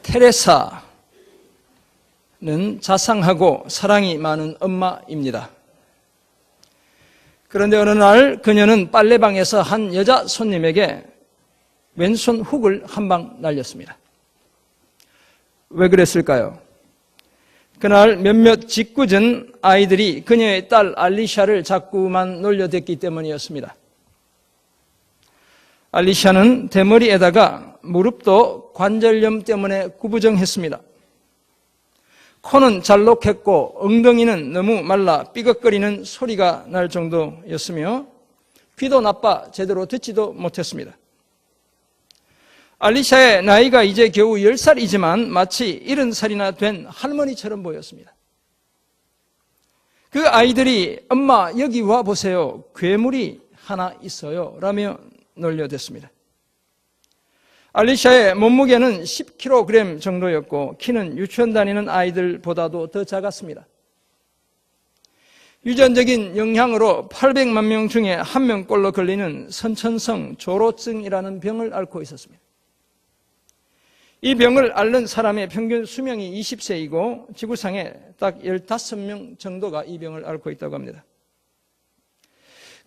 테레사는 자상하고 사랑이 많은 엄마입니다. 그런데 어느 날 그녀는 빨래방에서 한 여자 손님에게 왼손 훅을 한 방 날렸습니다. 왜 그랬을까요? 그날 몇몇 짓궂은 아이들이 그녀의 딸 알리샤를 자꾸만 놀려댔기 때문이었습니다. 알리샤는 대머리에다가 무릎도 관절염 때문에 구부정했습니다. 코는 잘록했고 엉덩이는 너무 말라 삐걱거리는 소리가 날 정도였으며 귀도 나빠 제대로 듣지도 못했습니다. 알리샤의 나이가 이제 겨우 10살이지만 마치 70살이나 된 할머니처럼 보였습니다. 그 아이들이 엄마 여기 와 보세요. 괴물이 하나 있어요 라며 놀려댔습니다. 알리샤의 몸무게는 10kg 정도였고 키는 유치원 다니는 아이들보다도 더 작았습니다. 유전적인 영향으로 800만 명 중에 1명꼴로 걸리는 선천성 조로증이라는 병을 앓고 있었습니다. 이 병을 앓는 사람의 평균 수명이 20세이고 지구상에 딱 15명 정도가 이 병을 앓고 있다고 합니다.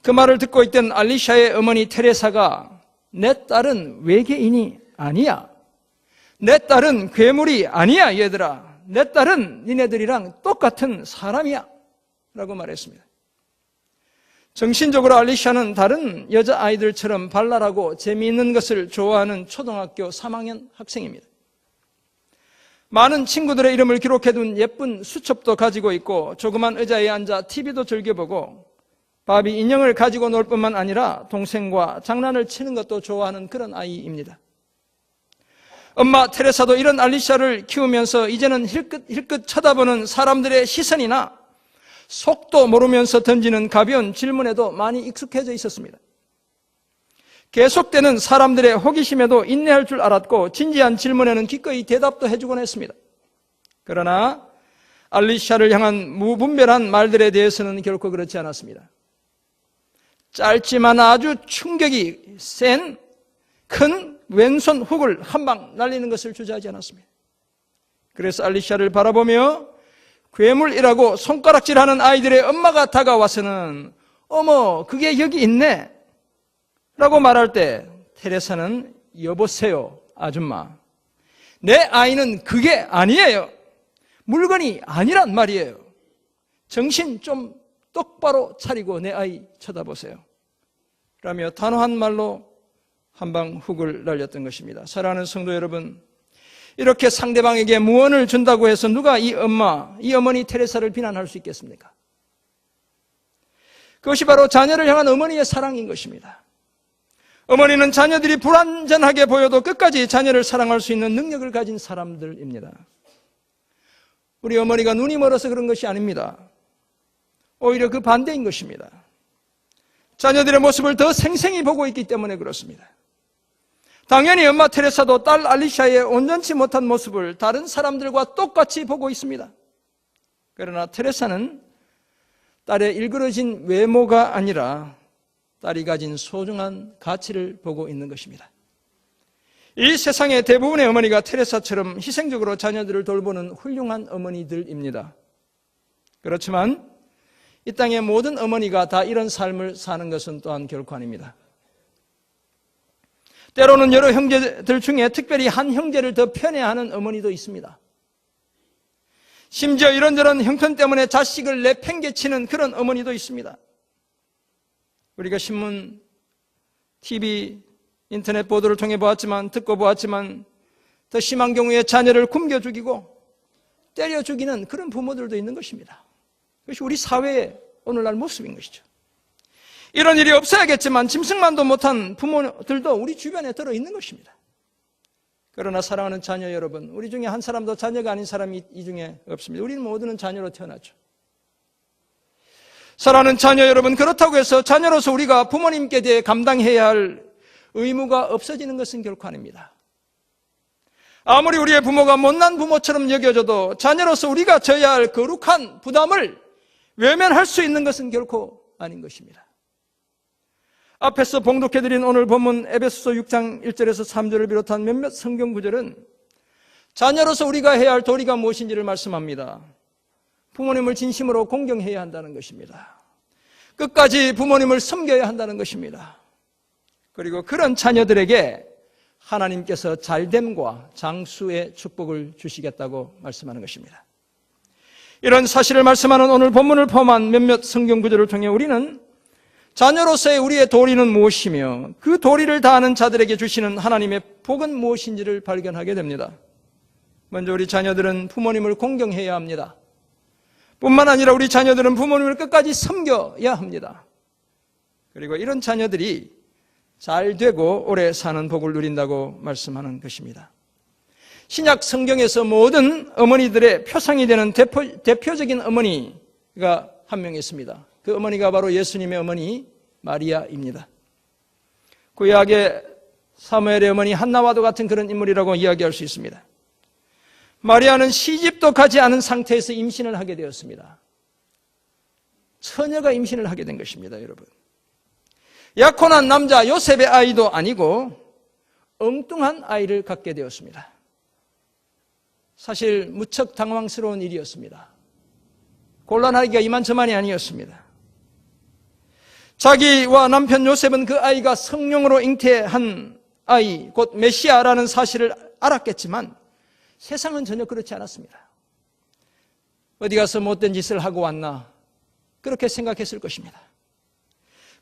그 말을 듣고 있던 알리샤의 어머니 테레사가 내 딸은 외계인이 아니야. 내 딸은 괴물이 아니야 얘들아. 내 딸은 니네들이랑 똑같은 사람이야 라고 말했습니다. 정신적으로 알리샤는 다른 여자아이들처럼 발랄하고 재미있는 것을 좋아하는 초등학교 3학년 학생입니다. 많은 친구들의 이름을 기록해둔 예쁜 수첩도 가지고 있고 조그만 의자에 앉아 TV도 즐겨보고 바비 인형을 가지고 놀 뿐만 아니라 동생과 장난을 치는 것도 좋아하는 그런 아이입니다. 엄마 테레사도 이런 알리샤를 키우면서 이제는 힐끗 쳐다보는 사람들의 시선이나 속도 모르면서 던지는 가벼운 질문에도 많이 익숙해져 있었습니다. 계속되는 사람들의 호기심에도 인내할 줄 알았고 진지한 질문에는 기꺼이 대답도 해주곤 했습니다. 그러나 알리샤를 향한 무분별한 말들에 대해서는 결코 그렇지 않았습니다. 짧지만 아주 충격이 센 큰 왼손 훅을 한 방 날리는 것을 주저하지 않았습니다. 그래서 알리샤를 바라보며 괴물이라고 손가락질하는 아이들의 엄마가 다가와서는 어머 그게 여기 있네 라고 말할 때 테레사는 여보세요 아줌마, 내 아이는 그게 아니에요. 물건이 아니란 말이에요. 정신 좀 똑바로 차리고 내 아이 쳐다보세요 라며 단호한 말로 한 방 훅을 날렸던 것입니다. 사랑하는 성도 여러분, 이렇게 상대방에게 무언을 준다고 해서 누가 이 어머니 테레사를 비난할 수 있겠습니까? 그것이 바로 자녀를 향한 어머니의 사랑인 것입니다. 어머니는 자녀들이 불완전하게 보여도 끝까지 자녀를 사랑할 수 있는 능력을 가진 사람들입니다. 우리 어머니가 눈이 멀어서 그런 것이 아닙니다. 오히려 그 반대인 것입니다. 자녀들의 모습을 더 생생히 보고 있기 때문에 그렇습니다. 당연히 엄마 테레사도 딸 알리샤의 온전치 못한 모습을 다른 사람들과 똑같이 보고 있습니다. 그러나 테레사는 딸의 일그러진 외모가 아니라 딸이 가진 소중한 가치를 보고 있는 것입니다. 이 세상의 대부분의 어머니가 테레사처럼 희생적으로 자녀들을 돌보는 훌륭한 어머니들입니다. 그렇지만 이 땅의 모든 어머니가 다 이런 삶을 사는 것은 또한 결코 아닙니다. 때로는 여러 형제들 중에 특별히 한 형제를 더 편애하는 어머니도 있습니다. 심지어 이런저런 형편 때문에 자식을 내팽개치는 그런 어머니도 있습니다. 우리가 신문, TV, 인터넷 보도를 통해 듣고 보았지만 더 심한 경우에 자녀를 굶겨 죽이고 때려 죽이는 그런 부모들도 있는 것입니다. 그것이 우리 사회의 오늘날 모습인 것이죠. 이런 일이 없어야겠지만 짐승만도 못한 부모들도 우리 주변에 들어있는 것입니다. 그러나 사랑하는 자녀 여러분, 우리 중에 한 사람도 자녀가 아닌 사람이 이 중에 없습니다. 우리는 모두는 자녀로 태어났죠. 사랑하는 자녀 여러분, 그렇다고 해서 자녀로서 우리가 부모님께 대해 감당해야 할 의무가 없어지는 것은 결코 아닙니다. 아무리 우리의 부모가 못난 부모처럼 여겨져도 자녀로서 우리가 져야 할 거룩한 부담을 외면할 수 있는 것은 결코 아닌 것입니다. 앞에서 봉독해드린 오늘 본문 에베소서 6장 1절에서 3절을 비롯한 몇몇 성경 구절은 자녀로서 우리가 해야 할 도리가 무엇인지를 말씀합니다. 부모님을 진심으로 공경해야 한다는 것입니다. 끝까지 부모님을 섬겨야 한다는 것입니다. 그리고 그런 자녀들에게 하나님께서 잘됨과 장수의 축복을 주시겠다고 말씀하는 것입니다. 이런 사실을 말씀하는 오늘 본문을 포함한 몇몇 성경 구절을 통해 우리는 자녀로서의 우리의 도리는 무엇이며 그 도리를 다하는 자들에게 주시는 하나님의 복은 무엇인지를 발견하게 됩니다. 먼저 우리 자녀들은 부모님을 공경해야 합니다. 뿐만 아니라 우리 자녀들은 부모님을 끝까지 섬겨야 합니다. 그리고 이런 자녀들이 잘 되고 오래 사는 복을 누린다고 말씀하는 것입니다. 신약 성경에서 모든 어머니들의 표상이 되는 대표적인 어머니가 한 명 있습니다. 그 어머니가 바로 예수님의 어머니 마리아입니다. 구약의 사무엘의 어머니 한나와도 같은 그런 인물이라고 이야기할 수 있습니다. 마리아는 시집도 가지 않은 상태에서 임신을 하게 되었습니다. 처녀가 임신을 하게 된 것입니다, 여러분. 약혼한 남자 요셉의 아이도 아니고 엉뚱한 아이를 갖게 되었습니다. 사실 무척 당황스러운 일이었습니다. 곤란하기가 이만저만이 아니었습니다. 자기와 남편 요셉은 그 아이가 성령으로 잉태한 아이, 곧 메시아라는 사실을 알았겠지만 세상은 전혀 그렇지 않았습니다. 어디 가서 못된 짓을 하고 왔나 그렇게 생각했을 것입니다.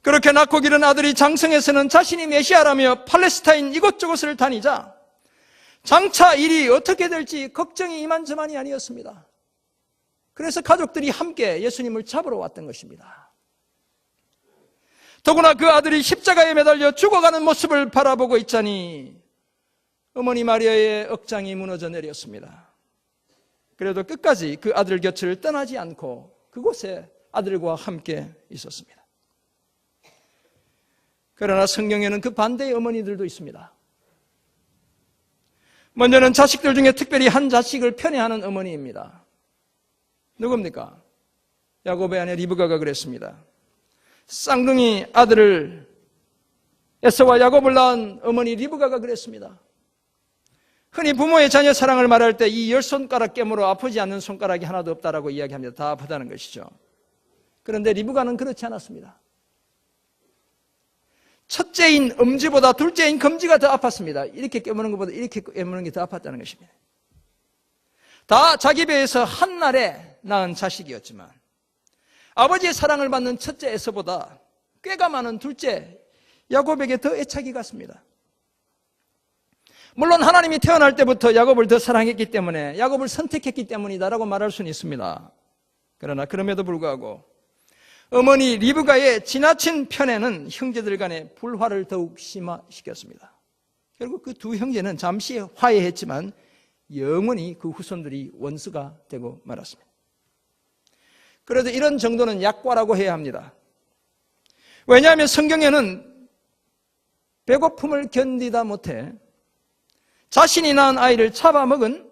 그렇게 낳고 기른 아들이 장성에서는 자신이 메시아라며 팔레스타인 이곳저곳을 다니자 장차 일이 어떻게 될지 걱정이 이만저만이 아니었습니다. 그래서 가족들이 함께 예수님을 잡으러 왔던 것입니다. 더구나 그 아들이 십자가에 매달려 죽어가는 모습을 바라보고 있자니 어머니 마리아의 억장이 무너져 내렸습니다. 그래도 끝까지 그 아들 곁을 떠나지 않고 그곳에 아들과 함께 있었습니다. 그러나 성경에는 그 반대의 어머니들도 있습니다. 먼저는 자식들 중에 특별히 한 자식을 편애하는 어머니입니다. 누굽니까? 야곱의 아내 리브가가 그랬습니다. 쌍둥이 아들을 에서와 야곱을 낳은 어머니 리브가가 그랬습니다. 흔히 부모의 자녀 사랑을 말할 때 이 10손가락 깨물어 아프지 않는 손가락이 하나도 없다라고 이야기합니다. 다 아프다는 것이죠. 그런데 리브가는 그렇지 않았습니다. 첫째인 엄지보다 둘째인 검지가 더 아팠습니다. 이렇게 깨무는 것보다 이렇게 깨무는 게 더 아팠다는 것입니다. 다 자기 배에서 한날에 낳은 자식이었지만 아버지의 사랑을 받는 첫째 에서보다 꾀가 많은 둘째 야곱에게 더 애착이 갔습니다. 물론 하나님이 태어날 때부터 야곱을 더 사랑했기 때문에 야곱을 선택했기 때문이다라고 말할 수는 있습니다. 그러나 그럼에도 불구하고 어머니 리브가의 지나친 편애는 형제들 간의 불화를 더욱 심화시켰습니다. 결국 그 두 형제는 잠시 화해했지만 영원히 그 후손들이 원수가 되고 말았습니다. 그래도 이런 정도는 약과라고 해야 합니다. 왜냐하면 성경에는 배고픔을 견디다 못해 자신이 낳은 아이를 잡아먹은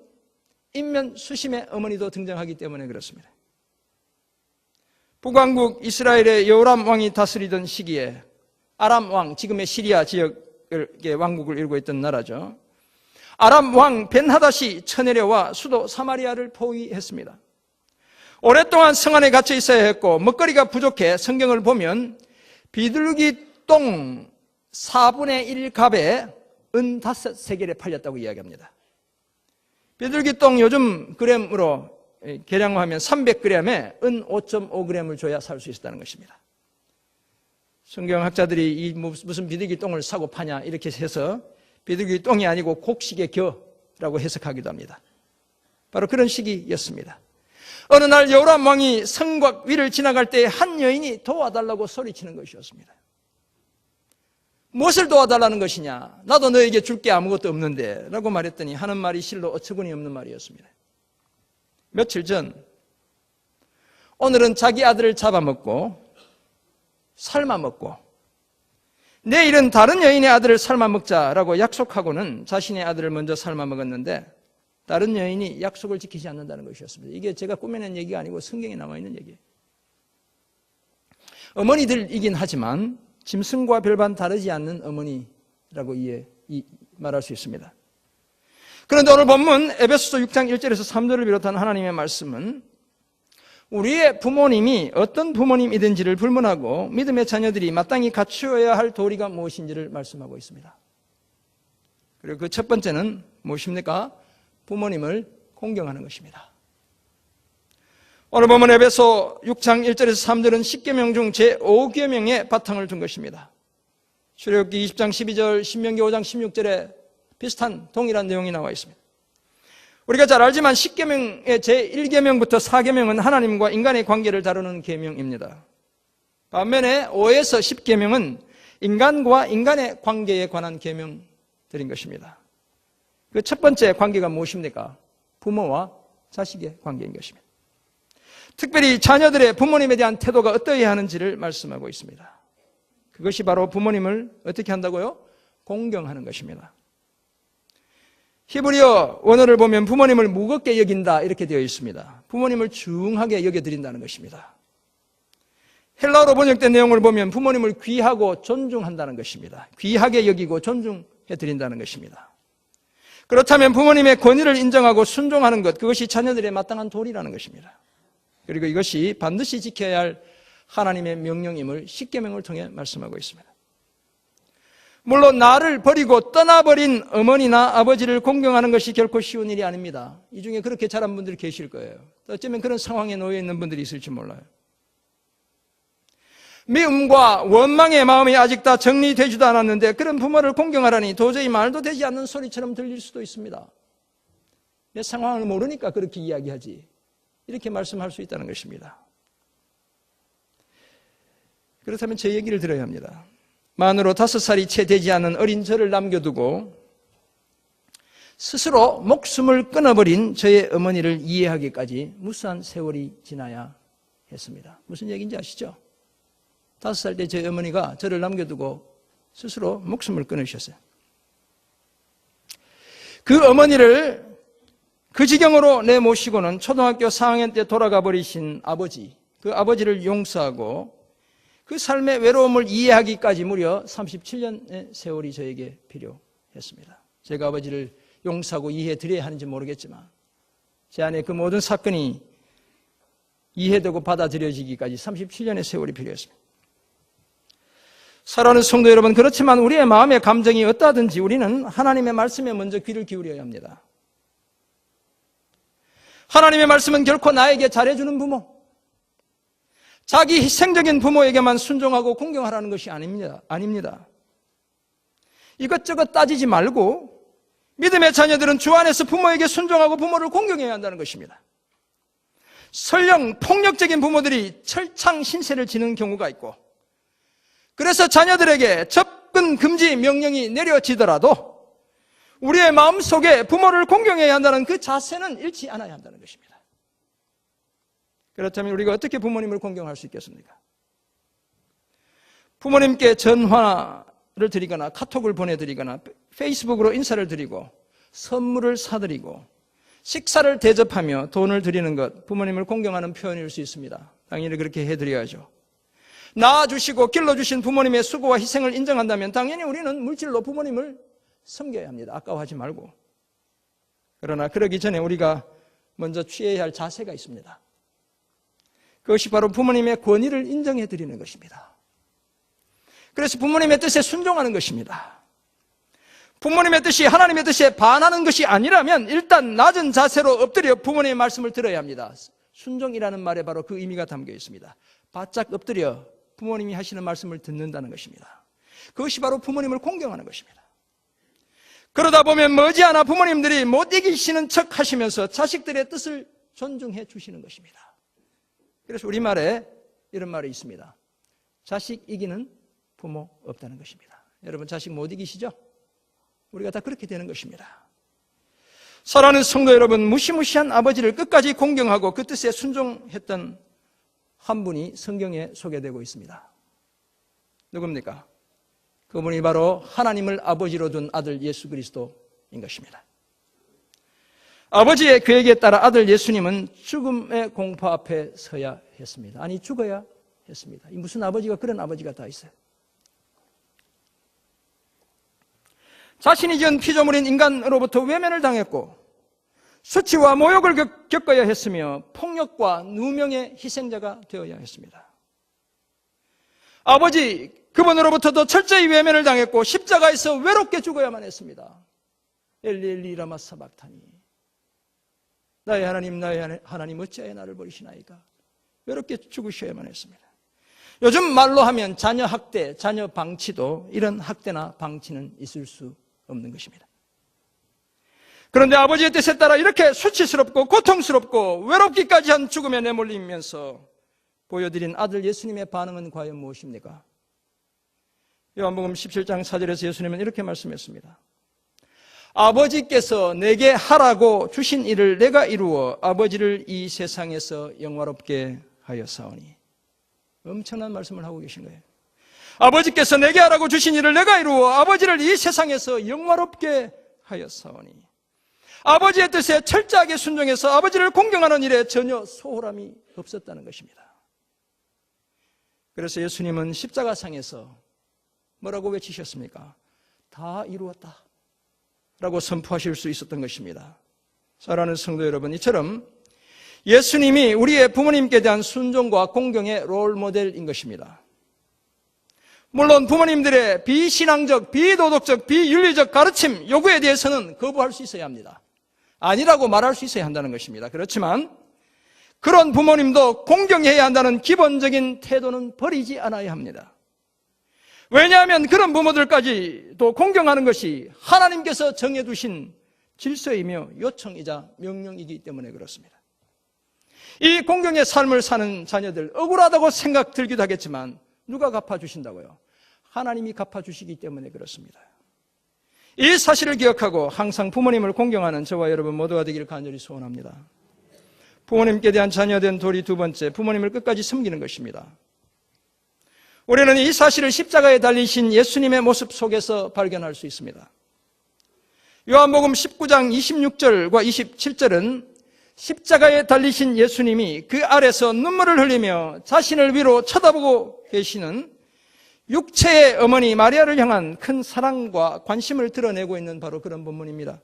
인면수심의 어머니도 등장하기 때문에 그렇습니다. 북왕국 이스라엘의 여호람 왕이 다스리던 시기에 아람 왕, 지금의 시리아 지역의 왕국을 이루고 있던 나라죠. 아람 왕 벤하닷이 쳐내려와 수도 사마리아를 포위했습니다. 오랫동안 성 안에 갇혀 있어야 했고 먹거리가 부족해 성경을 보면 비둘기 똥 4분의 1갑에 은 5세겔에 팔렸다고 이야기합니다. 비둘기 똥 요즘 그램으로 계량하면 300g에 은 5.5g을 줘야 살 수 있었다는 것입니다. 성경학자들이 이 무슨 비둘기 똥을 사고 파냐 이렇게 해서 비둘기 똥이 아니고 곡식의 겨라고 해석하기도 합니다. 바로 그런 시기였습니다. 어느 날 여호람 왕이 성곽 위를 지나갈 때 한 여인이 도와달라고 소리치는 것이었습니다. 무엇을 도와달라는 것이냐? 나도 너에게 줄 게 아무것도 없는데 라고 말했더니 하는 말이 실로 어처구니 없는 말이었습니다. 며칠 전 오늘은 자기 아들을 잡아먹고 삶아먹고 내일은 다른 여인의 아들을 삶아먹자라고 약속하고는 자신의 아들을 먼저 삶아먹었는데 다른 여인이 약속을 지키지 않는다는 것이었습니다. 이게 제가 꾸며낸 얘기가 아니고 성경에 나와 있는 얘기예요. 어머니들이긴 하지만 짐승과 별반 다르지 않는 어머니라고 말할 수 있습니다. 그런데 오늘 본문 에베소서 6장 1절에서 3절을 비롯한 하나님의 말씀은 우리의 부모님이 어떤 부모님이든지를 불문하고 믿음의 자녀들이 마땅히 갖추어야 할 도리가 무엇인지를 말씀하고 있습니다. 그리고 그 첫 번째는 무엇입니까? 부모님을 공경하는 것입니다. 오늘 보면 에베소 6장 1절에서 3절은 10계명 중 제5계명에 바탕을 둔 것입니다. 출애굽기 20장 12절, 신명기 5장 16절에 비슷한 동일한 내용이 나와 있습니다. 우리가 잘 알지만 10계명의 제1계명부터 4계명은 하나님과 인간의 관계를 다루는 계명입니다. 반면에 5에서 10계명은 인간과 인간의 관계에 관한 계명들인 것입니다. 그 첫 번째 관계가 무엇입니까? 부모와 자식의 관계인 것입니다. 특별히 자녀들의 부모님에 대한 태도가 어떠해야 하는지를 말씀하고 있습니다. 그것이 바로 부모님을 어떻게 한다고요? 공경하는 것입니다. 히브리어 원어를 보면 부모님을 무겁게 여긴다 이렇게 되어 있습니다. 부모님을 중하게 여겨드린다는 것입니다. 헬라어로 번역된 내용을 보면 부모님을 귀하고 존중한다는 것입니다. 귀하게 여기고 존중해드린다는 것입니다. 그렇다면 부모님의 권위를 인정하고 순종하는 것, 그것이 자녀들의 마땅한 도리라는 것입니다. 그리고 이것이 반드시 지켜야 할 하나님의 명령임을 10계명을 통해 말씀하고 있습니다. 물론 나를 버리고 떠나버린 어머니나 아버지를 공경하는 것이 결코 쉬운 일이 아닙니다. 이 중에 그렇게 자란 분들이 계실 거예요. 어쩌면 그런 상황에 놓여 있는 분들이 있을지 몰라요. 미움과 원망의 마음이 아직 다 정리되지도 않았는데 그런 부모를 공경하라니 도저히 말도 되지 않는 소리처럼 들릴 수도 있습니다. 내 상황을 모르니까 그렇게 이야기하지. 이렇게 말씀할 수 있다는 것입니다. 그렇다면 제 얘기를 들어야 합니다. 만으로 5살이 채 되지 않은 어린 저를 남겨두고 스스로 목숨을 끊어버린 저의 어머니를 이해하기까지 무수한 세월이 지나야 했습니다. 무슨 얘기인지 아시죠? 5살 때 저희 어머니가 저를 남겨두고 스스로 목숨을 끊으셨어요. 그 어머니를 그 지경으로 내모시고는 초등학교 4학년 때 돌아가 버리신 아버지, 그 아버지를 용서하고 그 삶의 외로움을 이해하기까지 무려 37년의 세월이 저에게 필요했습니다. 제가 아버지를 용서하고 이해해드려야 하는지 모르겠지만 제 안에 그 모든 사건이 이해되고 받아들여지기까지 37년의 세월이 필요했습니다. 사랑하는 성도 여러분, 그렇지만 우리의 마음의 감정이 어떠하든지 우리는 하나님의 말씀에 먼저 귀를 기울여야 합니다. 하나님의 말씀은 결코 나에게 잘해주는 부모, 자기 희생적인 부모에게만 순종하고 공경하라는 것이 아닙니다. 이것저것 따지지 말고 믿음의 자녀들은 주 안에서 부모에게 순종하고 부모를 공경해야 한다는 것입니다. 설령 폭력적인 부모들이 철창 신세를 지는 경우가 있고 그래서 자녀들에게 접근 금지 명령이 내려지더라도 우리의 마음속에 부모를 공경해야 한다는 그 자세는 잃지 않아야 한다는 것입니다. 그렇다면 우리가 어떻게 부모님을 공경할 수 있겠습니까? 부모님께 전화를 드리거나 카톡을 보내드리거나 페이스북으로 인사를 드리고 선물을 사드리고 식사를 대접하며 돈을 드리는 것, 부모님을 공경하는 표현일 수 있습니다. 당연히 그렇게 해드려야죠. 낳아주시고 길러주신 부모님의 수고와 희생을 인정한다면 당연히 우리는 물질로 부모님을 섬겨야 합니다. 아까워하지 말고. 그러나 그러기 전에 우리가 먼저 취해야 할 자세가 있습니다. 그것이 바로 부모님의 권위를 인정해 드리는 것입니다. 그래서 부모님의 뜻에 순종하는 것입니다. 부모님의 뜻이 하나님의 뜻에 반하는 것이 아니라면 일단 낮은 자세로 엎드려 부모님의 말씀을 들어야 합니다. 순종이라는 말에 바로 그 의미가 담겨 있습니다. 바짝 엎드려 부모님이 하시는 말씀을 듣는다는 것입니다. 그것이 바로 부모님을 공경하는 것입니다. 그러다 보면 머지않아 부모님들이 못 이기시는 척 하시면서 자식들의 뜻을 존중해 주시는 것입니다. 그래서 우리말에 이런 말이 있습니다. 자식 이기는 부모 없다는 것입니다. 여러분 자식 못 이기시죠? 우리가 다 그렇게 되는 것입니다. 사랑하는 성도 여러분, 무시무시한 아버지를 끝까지 공경하고 그 뜻에 순종했던 한 분이 성경에 소개되고 있습니다. 누굽니까? 그분이 바로 하나님을 아버지로 둔 아들 예수 그리스도인 것입니다. 아버지의 계획에 따라 아들 예수님은 죽음의 공포 앞에 서야 했습니다. 아니 죽어야 했습니다. 무슨 아버지가 그런 아버지가 다 있어요. 자신이 지은 피조물인 인간으로부터 외면을 당했고 수치와 모욕을 겪어야 했으며 폭력과 누명의 희생자가 되어야 했습니다. 아버지 그분으로부터도 철저히 외면을 당했고 십자가에서 외롭게 죽어야만 했습니다. 엘리 엘리 라마 사박타니, 나의 하나님 어찌하여 나를 버리시나이까. 외롭게 죽으셔야만 했습니다. 요즘 말로 하면 자녀 학대, 자녀 방치도 이런 학대나 방치는 있을 수 없는 것입니다. 그런데 아버지의 뜻에 따라 이렇게 수치스럽고 고통스럽고 외롭기까지 한 죽음에 내몰리면서 보여드린 아들 예수님의 반응은 과연 무엇입니까? 요한복음 17장 4절에서 예수님은 이렇게 말씀했습니다. 아버지께서 내게 하라고 주신 일을 내가 이루어 아버지를 이 세상에서 영화롭게 하였사오니. 엄청난 말씀을 하고 계신 거예요. 아버지께서 내게 하라고 주신 일을 내가 이루어 아버지를 이 세상에서 영화롭게 하였사오니. 아버지의 뜻에 철저하게 순종해서 아버지를 공경하는 일에 전혀 소홀함이 없었다는 것입니다. 그래서 예수님은 십자가상에서 뭐라고 외치셨습니까? 다 이루었다 라고 선포하실 수 있었던 것입니다. 사랑하는 성도 여러분, 이처럼 예수님이 우리의 부모님께 대한 순종과 공경의 롤모델인 것입니다. 물론 부모님들의 비신앙적, 비도덕적, 비윤리적 가르침, 요구에 대해서는 거부할 수 있어야 합니다. 아니라고 말할 수 있어야 한다는 것입니다. 그렇지만 그런 부모님도 공경해야 한다는 기본적인 태도는 버리지 않아야 합니다. 왜냐하면 그런 부모들까지도 공경하는 것이 하나님께서 정해두신 질서이며 요청이자 명령이기 때문에 그렇습니다. 이 공경의 삶을 사는 자녀들, 억울하다고 생각 들기도 하겠지만 누가 갚아주신다고요? 하나님이 갚아주시기 때문에 그렇습니다. 이 사실을 기억하고 항상 부모님을 공경하는 저와 여러분 모두가 되기를 간절히 소원합니다. 부모님께 대한 자녀된 도리 두 번째, 부모님을 끝까지 섬기는 것입니다. 우리는 이 사실을 십자가에 달리신 예수님의 모습 속에서 발견할 수 있습니다. 요한복음 19장 26절과 27절은 십자가에 달리신 예수님이 그 아래서 눈물을 흘리며 자신을 위로 쳐다보고 계시는 육체의 어머니 마리아를 향한 큰 사랑과 관심을 드러내고 있는 바로 그런 본문입니다.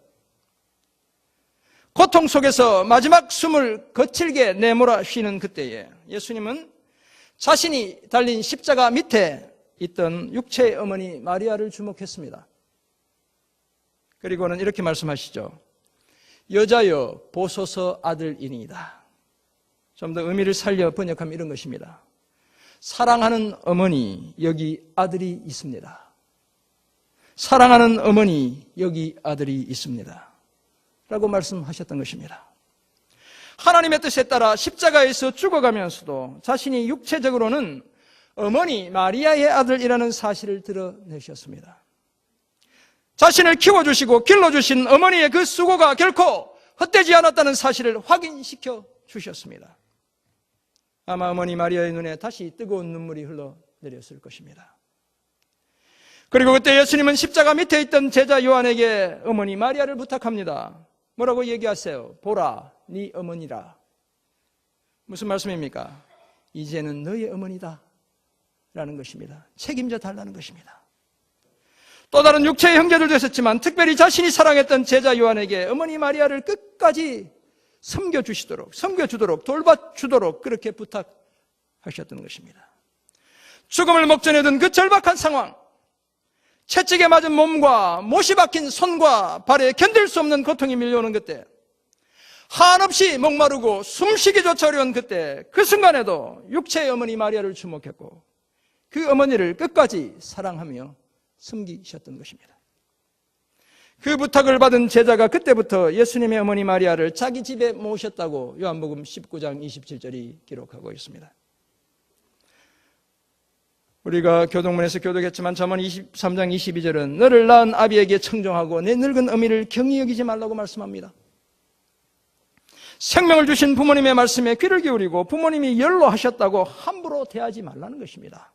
고통 속에서 마지막 숨을 거칠게 내몰아 쉬는 그때에 예수님은 자신이 달린 십자가 밑에 있던 육체의 어머니 마리아를 주목했습니다. 그리고는 이렇게 말씀하시죠. 여자여 보소서 아들이니이다. 좀 더 의미를 살려 번역하면 이런 것입니다. 사랑하는 어머니, 여기 아들이 있습니다. 사랑하는 어머니, 여기 아들이 있습니다. 라고 말씀하셨던 것입니다. 하나님의 뜻에 따라 십자가에서 죽어가면서도 자신이 육체적으로는 어머니 마리아의 아들이라는 사실을 드러내셨습니다. 자신을 키워주시고 길러주신 어머니의 그 수고가 결코 헛되지 않았다는 사실을 확인시켜 주셨습니다. 아마 어머니 마리아의 눈에 다시 뜨거운 눈물이 흘러내렸을 것입니다. 그리고 그때 예수님은 십자가 밑에 있던 제자 요한에게 어머니 마리아를 부탁합니다. 뭐라고 얘기하세요? 보라, 네 어머니라. 무슨 말씀입니까? 이제는 너의 어머니다 라는 것입니다. 책임져 달라는 것입니다. 또 다른 육체의 형제들도 있었지만 특별히 자신이 사랑했던 제자 요한에게 어머니 마리아를 끝까지 섬겨주도록 돌봐주도록 그렇게 부탁하셨던 것입니다. 죽음을 목전에 둔 그 절박한 상황, 채찍에 맞은 몸과 못이 박힌 손과 발에 견딜 수 없는 고통이 밀려오는 그때, 한없이 목마르고 숨쉬기조차 어려운 그때, 그 순간에도 육체의 어머니 마리아를 주목했고 그 어머니를 끝까지 사랑하며 섬기셨던 것입니다. 그 부탁을 받은 제자가 그때부터 예수님의 어머니 마리아를 자기 집에 모셨다고 요한복음 19장 27절이 기록하고 있습니다. 우리가 교동문에서 교독했지만 잠언 23장 22절은 너를 낳은 아비에게 청종하고 내 늙은 어미를 경히 여기지 말라고 말씀합니다. 생명을 주신 부모님의 말씀에 귀를 기울이고 부모님이 연로하셨다고 함부로 대하지 말라는 것입니다.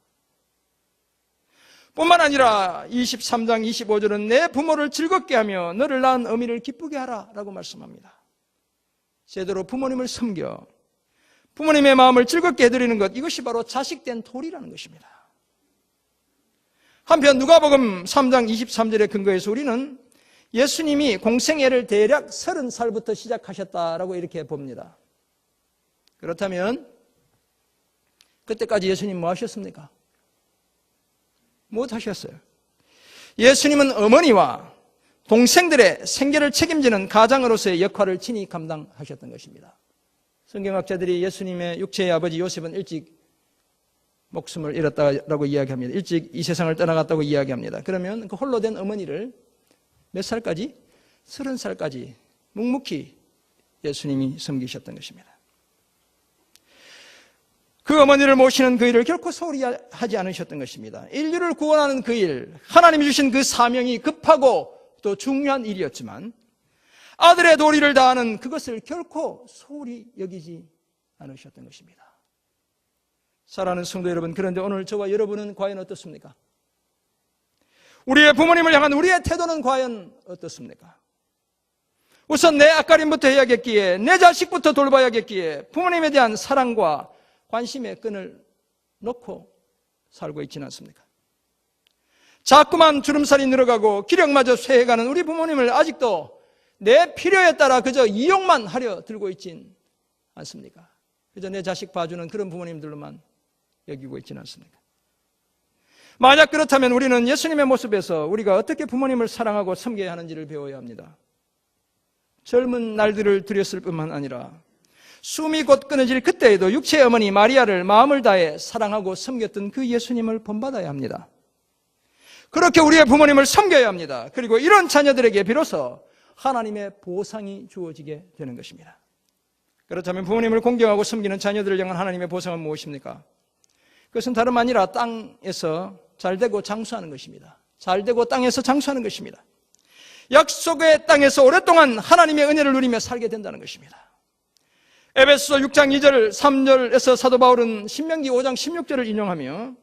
뿐만 아니라 23장 25절은 내 부모를 즐겁게 하며 너를 낳은 어미를 기쁘게 하라 라고 말씀합니다. 제대로 부모님을 섬겨 부모님의 마음을 즐겁게 해드리는 것, 이것이 바로 자식된 도리라는 것입니다. 한편 누가복음 3장 23절에 근거해서 우리는 예수님이 공생애를 대략 30살부터 시작하셨다라고 이렇게 봅니다. 그렇다면 그때까지 예수님 뭐 하셨습니까? 못 하셨어요. 예수님은 어머니와 동생들의 생계를 책임지는 가장으로서의 역할을 친히 감당하셨던 것입니다. 성경학자들이 예수님의 육체의 아버지 요셉은 일찍 목숨을 잃었다라고 이야기합니다. 일찍 이 세상을 떠나갔다고 이야기합니다. 그러면 그 홀로 된 어머니를 몇 살까지? 30살까지 묵묵히 예수님이 섬기셨던 것입니다. 그 어머니를 모시는 그 일을 결코 소홀히 하지 않으셨던 것입니다. 인류를 구원하는 그 일, 하나님이 주신 그 사명이 급하고 또 중요한 일이었지만 아들의 도리를 다하는 그것을 결코 소홀히 여기지 않으셨던 것입니다. 사랑하는 성도 여러분, 그런데 오늘 저와 여러분은 과연 어떻습니까? 우리의 부모님을 향한 우리의 태도는 과연 어떻습니까? 우선 내 앞가림부터 해야겠기에, 내 자식부터 돌봐야겠기에 부모님에 대한 사랑과 관심의 끈을 놓고 살고 있지는 않습니까? 자꾸만 주름살이 늘어가고 기력마저 쇠해가는 우리 부모님을 아직도 내 필요에 따라 그저 이용만 하려 들고 있진 않습니까? 그저 내 자식 봐주는 그런 부모님들로만 여기고 있지는 않습니까? 만약 그렇다면 우리는 예수님의 모습에서 우리가 어떻게 부모님을 사랑하고 섬겨야 하는지를 배워야 합니다. 젊은 날들을 들였을 뿐만 아니라 숨이 곧 끊어질 그때에도 육체의 어머니 마리아를 마음을 다해 사랑하고 섬겼던 그 예수님을 본받아야 합니다. 그렇게 우리의 부모님을 섬겨야 합니다. 그리고 이런 자녀들에게 비로소 하나님의 보상이 주어지게 되는 것입니다. 그렇다면 부모님을 공경하고 섬기는 자녀들을 향한 하나님의 보상은 무엇입니까? 그것은 다름 아니라 땅에서 잘되고 장수하는 것입니다. 잘되고 땅에서 장수하는 것입니다. 약속의 땅에서 오랫동안 하나님의 은혜를 누리며 살게 된다는 것입니다. 에베소서 6장 2절 3절에서 사도 바울은 신명기 5장 16절을 인용하며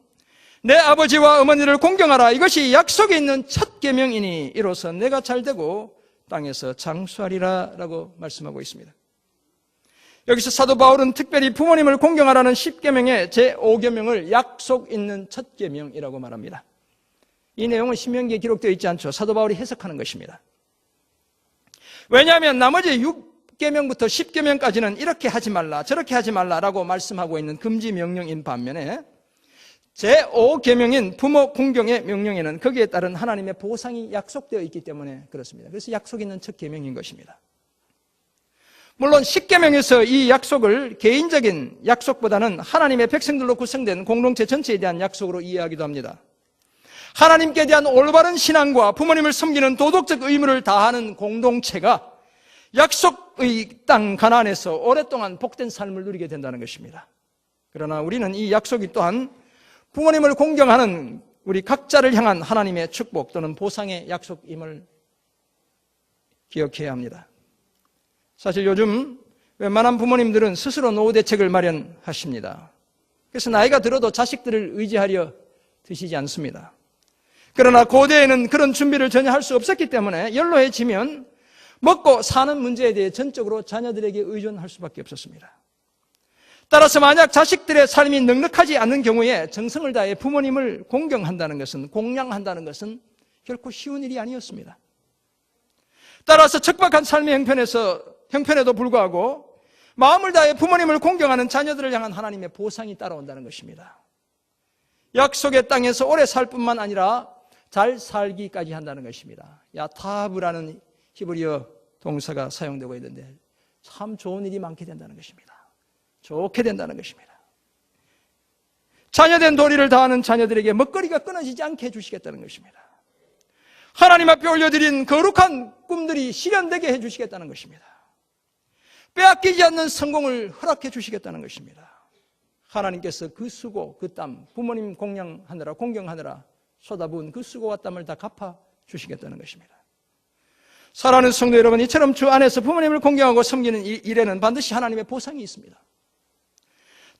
내 아버지와 어머니를 공경하라, 이것이 약속에 있는 첫 계명이니 이로써 내가 잘되고 땅에서 장수하리라 라고 말씀하고 있습니다. 여기서 사도 바울은 특별히 부모님을 공경하라는 10계명의 제5계명을 약속 있는 첫 계명이라고 말합니다. 이 내용은 신명기에 기록되어 있지 않죠. 사도 바울이 해석하는 것입니다. 왜냐하면 나머지 6계명부터 10계명까지는 이렇게 하지 말라, 저렇게 하지 말라라고 말씀하고 있는 금지 명령인 반면에 제5계명인 부모 공경의 명령에는 거기에 따른 하나님의 보상이 약속되어 있기 때문에 그렇습니다. 그래서 약속 있는 첫 계명인 것입니다. 물론 10계명에서 이 약속을 개인적인 약속보다는 하나님의 백성들로 구성된 공동체 전체에 대한 약속으로 이해하기도 합니다. 하나님께 대한 올바른 신앙과 부모님을 섬기는 도덕적 의무를 다하는 공동체가 약속의 땅 가나안에서 오랫동안 복된 삶을 누리게 된다는 것입니다. 그러나 우리는 이 약속이 또한 부모님을 공경하는 우리 각자를 향한 하나님의 축복 또는 보상의 약속임을 기억해야 합니다. 사실 요즘 웬만한 부모님들은 스스로 노후 대책을 마련하십니다. 그래서 나이가 들어도 자식들을 의지하려 드시지 않습니다. 그러나 고대에는 그런 준비를 전혀 할 수 없었기 때문에 연로해지면 먹고 사는 문제에 대해 전적으로 자녀들에게 의존할 수밖에 없었습니다. 따라서 만약 자식들의 삶이 넉넉하지 않는 경우에 정성을 다해 부모님을 공경한다는 것은, 공양한다는 것은 결코 쉬운 일이 아니었습니다. 따라서 척박한 삶의 형편에도 불구하고 마음을 다해 부모님을 공경하는 자녀들을 향한 하나님의 보상이 따라온다는 것입니다. 약속의 땅에서 오래 살 뿐만 아니라 잘 살기까지 한다는 것입니다. 야타브라는 히브리어 동사가 사용되고 있는데 참 좋은 일이 많게 된다는 것입니다. 좋게 된다는 것입니다. 자녀된 도리를 다하는 자녀들에게 먹거리가 끊어지지 않게 해주시겠다는 것입니다. 하나님 앞에 올려드린 거룩한 꿈들이 실현되게 해주시겠다는 것입니다. 빼앗기지 않는 성공을 허락해 주시겠다는 것입니다. 하나님께서 그 수고, 그 땀, 부모님 공경하느라 쏟아부은 그 수고와 땀을 다 갚아 주시겠다는 것입니다. 사랑하는 성도 여러분, 이처럼 주 안에서 부모님을 공경하고 섬기는 일에는 반드시 하나님의 보상이 있습니다.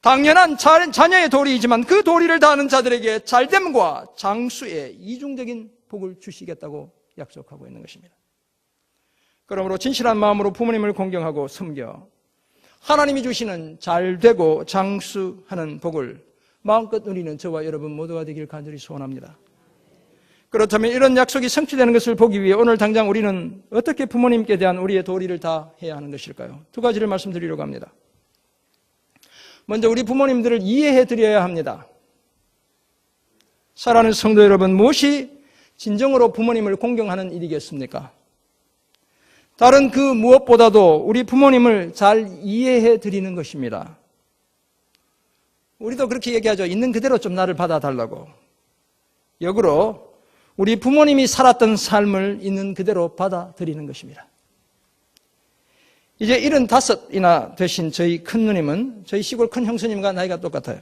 당연한 자녀의 도리이지만 그 도리를 다하는 자들에게 잘됨과 장수의 이중적인 복을 주시겠다고 약속하고 있는 것입니다. 그러므로 진실한 마음으로 부모님을 공경하고 섬겨 하나님이 주시는 잘되고 장수하는 복을 마음껏 누리는 저와 여러분 모두가 되길 간절히 소원합니다. 그렇다면 이런 약속이 성취되는 것을 보기 위해 오늘 당장 우리는 어떻게 부모님께 대한 우리의 도리를 다 해야 하는 것일까요? 두 가지를 말씀드리려고 합니다. 먼저 우리 부모님들을 이해해 드려야 합니다. 사랑하는 성도 여러분, 무엇이 진정으로 부모님을 공경하는 일이겠습니까? 다른 그 무엇보다도 우리 부모님을 잘 이해해 드리는 것입니다. 우리도 그렇게 얘기하죠. 있는 그대로 좀 나를 받아달라고. 역으로 우리 부모님이 살았던 삶을 있는 그대로 받아들이는 것입니다. 이제 75이나 되신 저희 큰 누님은 저희 시골 큰 형수님과 나이가 똑같아요.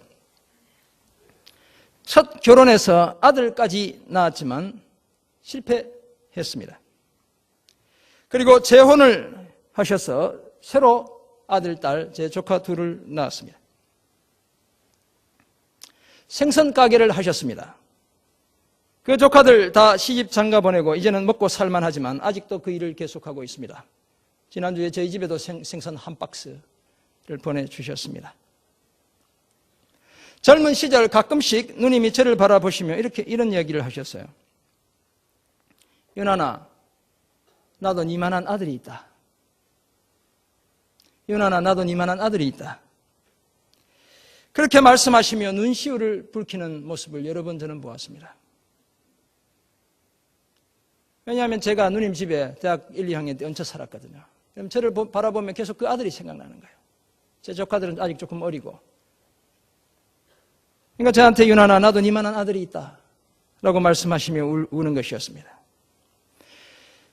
첫 결혼해서 아들까지 낳았지만 실패했습니다. 그리고 재혼을 하셔서 새로 아들, 딸, 제 조카 둘을 낳았습니다. 생선 가게를 하셨습니다. 그 조카들 다 시집 장가 보내고 이제는 먹고 살만하지만 아직도 그 일을 계속하고 있습니다. 지난주에 저희 집에도 생선 한 박스를 보내주셨습니다. 젊은 시절 가끔씩 누님이 저를 바라보시며 이런 이야기를 하셨어요. 윤아나, 나도 니만한 아들이 있다. 윤아나, 나도 니만한 아들이 있다. 그렇게 말씀하시며 눈시울을 붉히는 모습을 여러 번 저는 보았습니다. 왜냐하면 제가 누님 집에 대학 1, 2학년 때 얹혀 살았거든요. 그럼 저를 바라보면 계속 그 아들이 생각나는 거예요. 제 조카들은 아직 조금 어리고. 그러니까 저한테 윤아나, 나도 니만한 아들이 있다 라고 말씀하시며 우는 것이었습니다.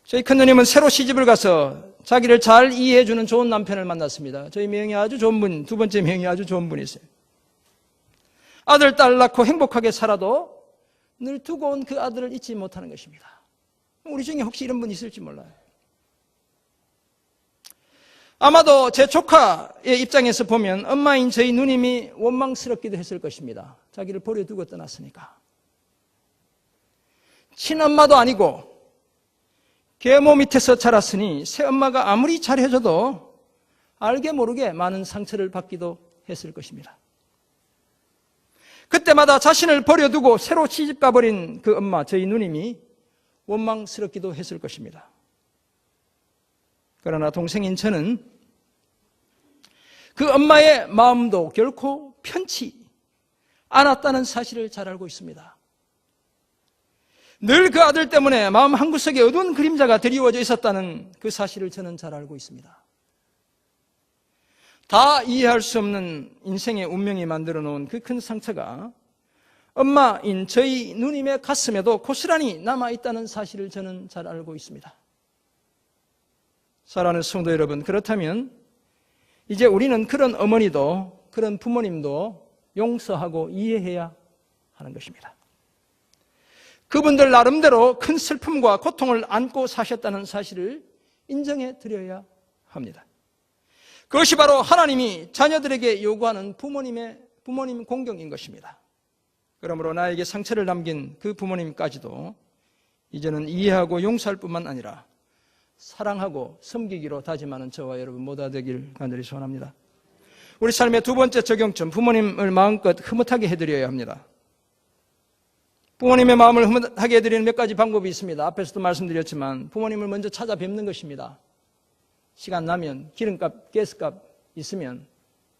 저희 큰 누님은 새로 시집을 가서 자기를 잘 이해해 주는 좋은 남편을 만났습니다. 저희 명이 아주 좋은 분, 두 번째 명이 아주 좋은 분이 있어요. 아들, 딸 낳고 행복하게 살아도 늘 두고 온 그 아들을 잊지 못하는 것입니다. 우리 중에 혹시 이런 분 있을지 몰라요. 아마도 제 조카의 입장에서 보면 엄마인 저희 누님이 원망스럽기도 했을 것입니다. 자기를 버려두고 떠났으니까. 친엄마도 아니고 계모 밑에서 자랐으니 새엄마가 아무리 잘해줘도 알게 모르게 많은 상처를 받기도 했을 것입니다. 그때마다 자신을 버려두고 새로 시집 가버린 그 엄마, 저희 누님이 원망스럽기도 했을 것입니다. 그러나 동생인 저는 그 엄마의 마음도 결코 편치 않았다는 사실을 잘 알고 있습니다. 늘 그 아들 때문에 마음 한구석에 어두운 그림자가 드리워져 있었다는 그 사실을 저는 잘 알고 있습니다. 다 이해할 수 없는 인생의 운명이 만들어 놓은 그 큰 상처가 엄마인 저희 누님의 가슴에도 고스란히 남아있다는 사실을 저는 잘 알고 있습니다. 사랑하는 성도 여러분, 그렇다면 이제 우리는 그런 어머니도 그런 부모님도 용서하고 이해해야 하는 것입니다. 그분들 나름대로 큰 슬픔과 고통을 안고 사셨다는 사실을 인정해 드려야 합니다. 그것이 바로 하나님이 자녀들에게 요구하는 부모님 공경인 것입니다. 그러므로 나에게 상처를 남긴 그 부모님까지도 이제는 이해하고 용서할 뿐만 아니라 사랑하고 섬기기로 다짐하는 저와 여러분 모두가 되길 간절히 소원합니다. 우리 삶의 두 번째 적용점, 부모님을 마음껏 흐뭇하게 해드려야 합니다. 부모님의 마음을 흐뭇하게 해드리는 몇 가지 방법이 있습니다. 앞에서도 말씀드렸지만 부모님을 먼저 찾아뵙는 것입니다. 시간 나면 기름값, 가스값 있으면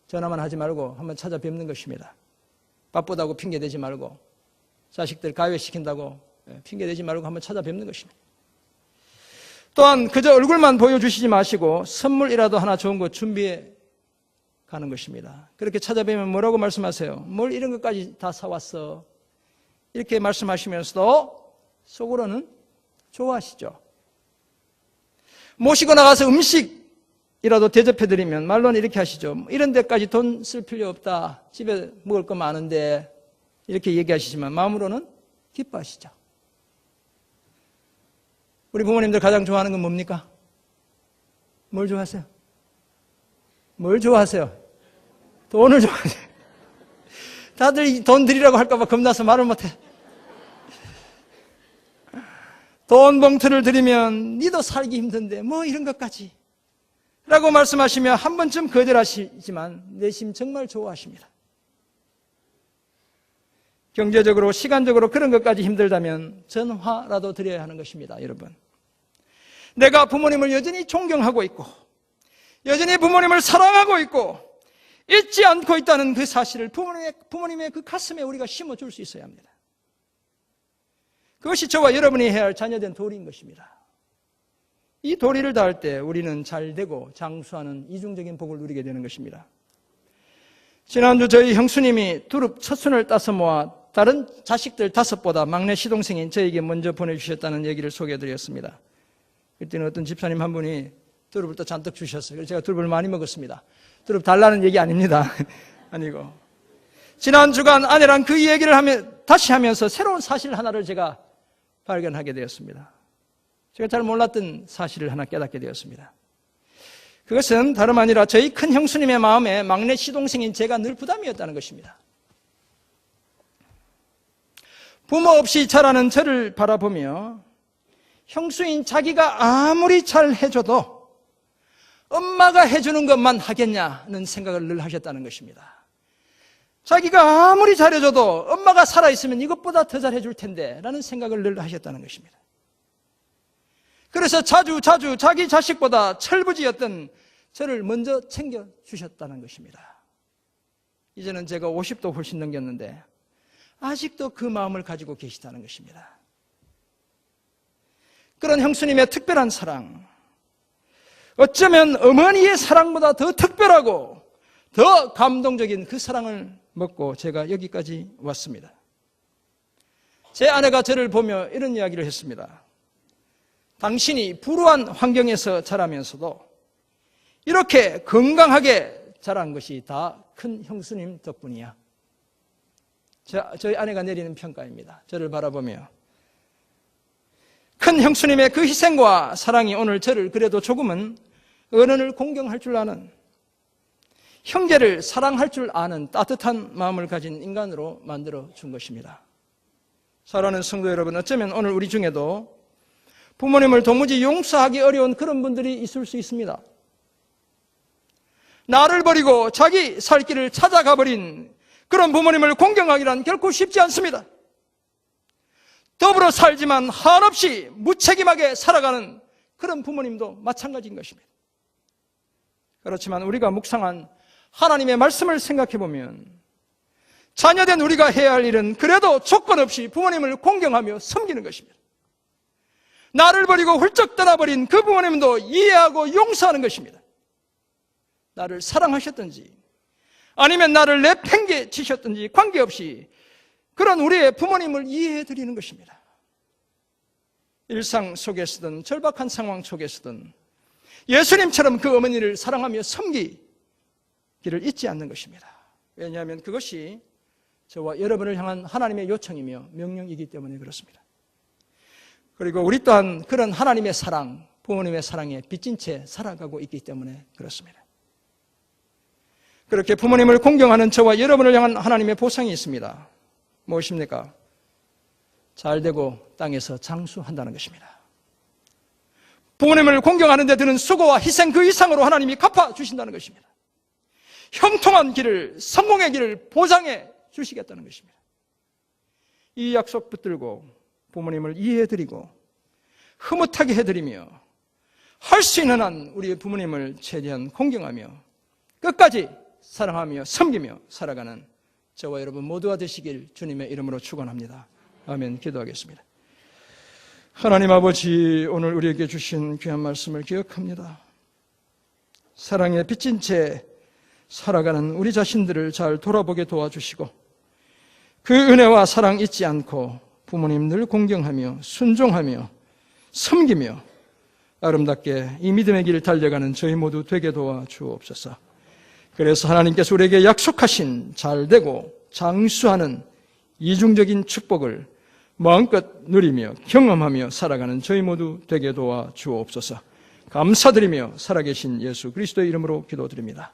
전화만 하지 말고 한번 찾아뵙는 것입니다. 바쁘다고 핑계대지 말고 자식들 가외시킨다고 핑계대지 말고 한번 찾아뵙는 것입니다. 또한 그저 얼굴만 보여주시지 마시고 선물이라도 하나 좋은 거 준비해 가는 것입니다. 그렇게 찾아뵈면 뭐라고 말씀하세요? 뭘 이런 것까지 다 사왔어? 이렇게 말씀하시면서도 속으로는 좋아하시죠. 모시고 나가서 음식이라도 대접해드리면 말로는 이렇게 하시죠. 이런 데까지 돈 쓸 필요 없다. 집에 먹을 거 많은데 이렇게 얘기하시지만 마음으로는 기뻐하시죠. 우리 부모님들 가장 좋아하는 건 뭡니까? 뭘 좋아하세요? 뭘 좋아하세요? 돈을 좋아하세요. 다들 돈 드리라고 할까봐 겁나서 말을 못해. 돈 봉투를 드리면 니도 살기 힘든데 뭐 이런 것까지 라고 말씀하시며 한 번쯤 거절하시지만 내심 정말 좋아하십니다. 경제적으로, 시간적으로 그런 것까지 힘들다면 전화라도 드려야 하는 것입니다, 여러분. 내가 부모님을 여전히 존경하고 있고 여전히 부모님을 사랑하고 있고 잊지 않고 있다는 그 사실을 부모님의 그 가슴에 우리가 심어줄 수 있어야 합니다. 그것이 저와 여러분이 해야 할 자녀된 도리인 것입니다. 이 도리를 다할 때 우리는 잘되고 장수하는 이중적인 복을 누리게 되는 것입니다. 지난주 저희 형수님이 두릅 첫순을 따서 모아 다른 자식들 5보다 막내 시동생인 저에게 먼저 보내주셨다는 얘기를 소개해드렸습니다. 그때는 어떤 집사님 한 분이 두릅을 또 잔뜩 주셨어요. 그래서 제가 두릅을 많이 먹었습니다. 두릅 달라는 얘기 아닙니다. 아니고 지난 주간 아내랑 그 얘기를 다시 하면서 새로운 사실 하나를 제가 발견하게 되었습니다. 제가 잘 몰랐던 사실을 하나 깨닫게 되었습니다. 그것은 다름 아니라 저희 큰 형수님의 마음에 막내 시동생인 제가 늘 부담이었다는 것입니다. 부모 없이 자라는 저를 바라보며 형수인 자기가 아무리 잘 해줘도 엄마가 해주는 것만 하겠냐는 생각을 늘 하셨다는 것입니다. 자기가 아무리 잘해줘도 엄마가 살아있으면 이것보다 더 잘해줄 텐데 라는 생각을 늘 하셨다는 것입니다. 그래서 자주 자기 자식보다 철부지였던 저를 먼저 챙겨주셨다는 것입니다. 이제는 제가 50도 훨씬 넘겼는데 아직도 그 마음을 가지고 계시다는 것입니다. 그런 형수님의 특별한 사랑, 어쩌면 어머니의 사랑보다 더 특별하고 더 감동적인 그 사랑을 먹고 제가 여기까지 왔습니다. 제 아내가 저를 보며 이런 이야기를 했습니다. 당신이 불우한 환경에서 자라면서도 이렇게 건강하게 자란 것이 다 큰 형수님 덕분이야. 저희 아내가 내리는 평가입니다. 저를 바라보며 큰 형수님의 그 희생과 사랑이 오늘 저를 그래도 조금은 어른을 공경할 줄 아는, 형제를 사랑할 줄 아는 따뜻한 마음을 가진 인간으로 만들어 준 것입니다. 사랑하는 성도 여러분, 어쩌면 오늘 우리 중에도 부모님을 도무지 용서하기 어려운 그런 분들이 있을 수 있습니다. 나를 버리고 자기 살 길을 찾아가 버린 그런 부모님을 공경하기란 결코 쉽지 않습니다. 더불어 살지만 한없이 무책임하게 살아가는 그런 부모님도 마찬가지인 것입니다. 그렇지만 우리가 묵상한 하나님의 말씀을 생각해 보면 자녀된 우리가 해야 할 일은 그래도 조건 없이 부모님을 공경하며 섬기는 것입니다. 나를 버리고 훌쩍 떠나버린 그 부모님도 이해하고 용서하는 것입니다. 나를 사랑하셨든지 아니면 나를 내팽개치셨든지 관계없이 그런 우리의 부모님을 이해해 드리는 것입니다. 일상 속에서든 절박한 상황 속에서든 예수님처럼 그 어머니를 사랑하며 섬기기를 잊지 않는 것입니다. 왜냐하면 그것이 저와 여러분을 향한 하나님의 요청이며 명령이기 때문에 그렇습니다. 그리고 우리 또한 그런 하나님의 사랑, 부모님의 사랑에 빚진 채 살아가고 있기 때문에 그렇습니다. 그렇게 부모님을 공경하는 저와 여러분을 향한 하나님의 보상이 있습니다. 무엇입니까? 잘되고 땅에서 장수한다는 것입니다. 부모님을 공경하는 데 드는 수고와 희생 그 이상으로 하나님이 갚아주신다는 것입니다. 형통한 길을, 성공의 길을 보장해 주시겠다는 것입니다. 이 약속 붙들고 부모님을 이해해드리고 흐뭇하게 해드리며 할 수 있는 한 우리의 부모님을 최대한 공경하며 끝까지 사랑하며 섬기며 살아가는 저와 여러분 모두가 되시길 주님의 이름으로 축원합니다. 아멘. 기도하겠습니다. 하나님 아버지, 오늘 우리에게 주신 귀한 말씀을 기억합니다. 사랑에 빚진 채 살아가는 우리 자신들을 잘 돌아보게 도와주시고 그 은혜와 사랑 잊지 않고 부모님 늘 공경하며 순종하며 섬기며 아름답게 이 믿음의 길을 달려가는 저희 모두 되게 도와주옵소서. 그래서 하나님께서 우리에게 약속하신 잘되고 장수하는 이중적인 축복을 마음껏 누리며 경험하며 살아가는 저희 모두 되게 도와주옵소서. 감사드리며 살아계신 예수 그리스도의 이름으로 기도드립니다.